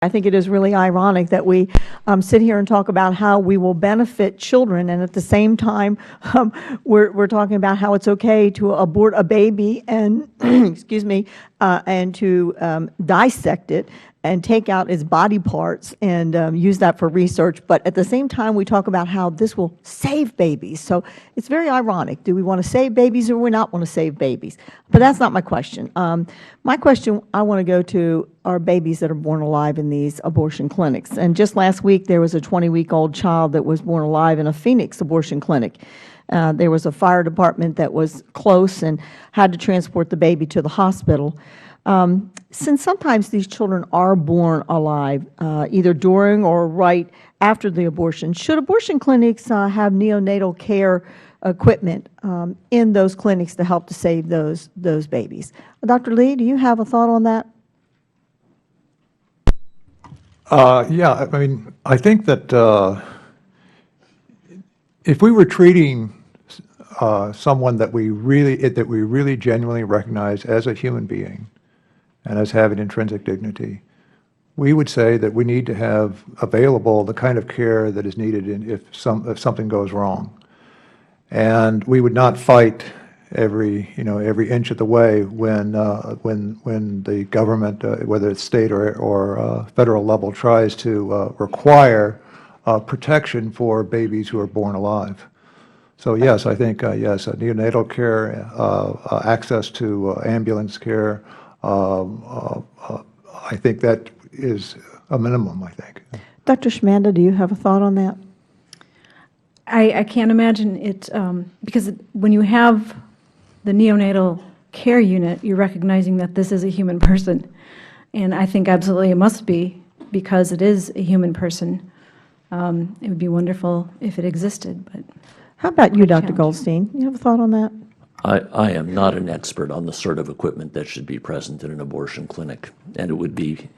I think it is really ironic that we sit here and talk about how we will benefit children, and at the same time, we're talking about how it's okay to abort a baby and, excuse me, and to dissect it and take out its body parts and use that for research. But at the same time, we talk about how this will save babies. So it's very ironic. Do we want to save babies or do we not want to save babies? But that's not my question. My question, I want to go to are babies that are born alive in these abortion clinics. And just last week, there was a 20-week-old child that was born alive in a Phoenix abortion clinic. There was a fire department that was close and had to transport the baby to the hospital. Since sometimes these children are born alive, either during or right after the abortion, should abortion clinics have neonatal care equipment in those clinics to help to save those babies? Dr. Lee, do you have a thought on that? Yeah, I mean, I think that if we were treating someone that we really genuinely recognize as a human being and as having intrinsic dignity, we would say that we need to have available the kind of care that is needed if something goes wrong. And we would not fight every inch of the way when the government, whether it's state or federal level, tries to require protection for babies who are born alive. So yes, I think yes, neonatal care, access to ambulance care. I think that is a minimum, I think. Dr. Schmainda, do you have a thought on that? I can't imagine it, because when you have the neonatal care unit, you're recognizing that this is a human person. And I think absolutely it must be, because it is a human person. It would be wonderful if it existed. But how about you, Dr. Goldstein? You have a thought on that? I am not an expert on the sort of equipment that should be present in an abortion clinic, and it would be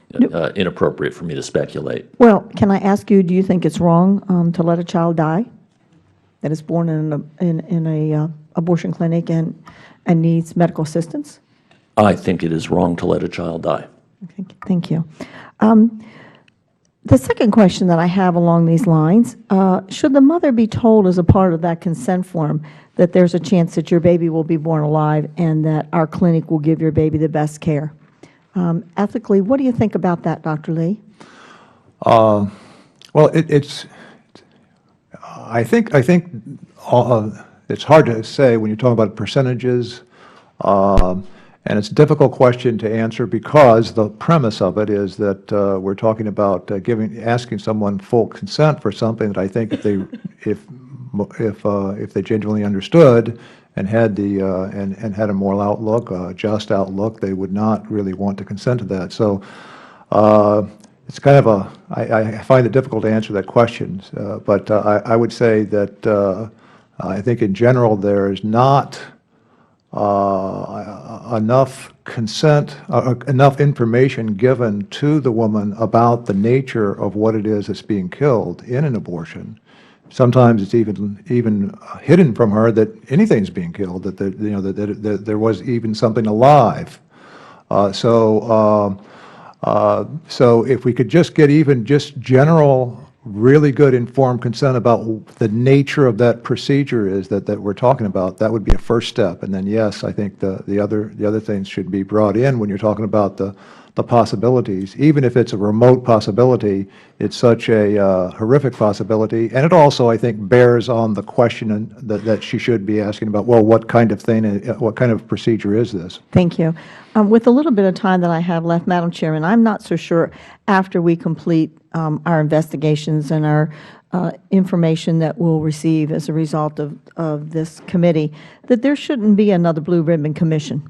inappropriate for me to speculate. Well, can I ask you, do you think it's wrong to let a child die that is born in a abortion clinic and needs medical assistance? I think it is wrong to let a child die. Thank you. The second question that I have along these lines, should the mother be told as a part of that consent form that there's a chance that your baby will be born alive and that our clinic will give your baby the best care? Ethically, what do you think about that, Dr. Lee? Well, I think it's hard to say when you talk about percentages, and it's a difficult question to answer because the premise of it is that we're talking about asking someone full consent for something that I think if they genuinely understood and had had a moral outlook, a just outlook, they would not really want to consent to that. So it's kind of I find it difficult to answer that question. But I would say that I think in general there is not enough consent, enough information given to the woman about the nature of what it is that's being killed in an abortion. Sometimes it's even hidden from her that anything's being killed, that that there was even something alive. So if we could just get even just general, really good informed consent about the nature of that procedure is that we're talking about, that would be a first step. And then yes, I think the other things should be brought in when you're talking about the possibilities. Even if it's a remote possibility, it's such a horrific possibility. And it also, I think, bears on the question that she should be asking about, well, what kind of procedure is this? Thank you. With a little bit of time that I have left, Madam Chairman, I'm not so sure after we complete our investigations and our information that we'll receive as a result of this committee, that there shouldn't be another Blue Ribbon Commission.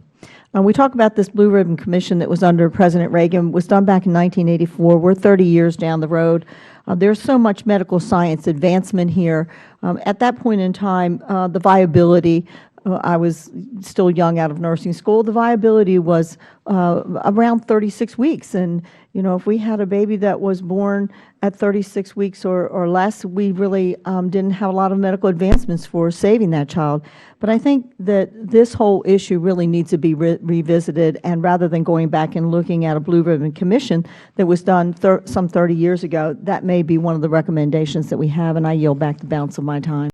We talk about this Blue Ribbon Commission that was under President Reagan, was done back in 1984. We're 30 years down the road. There's so much medical science advancement here. At that point in time, the viability, I was still young out of nursing school, the viability was around 36 weeks. And You know, if we had a baby that was born at 36 weeks or less, we really didn't have a lot of medical advancements for saving that child. But I think that this whole issue really needs to be revisited, and rather than going back and looking at a Blue Ribbon Commission that was done some 30 years ago, that may be one of the recommendations that we have, and I yield back the balance of my time.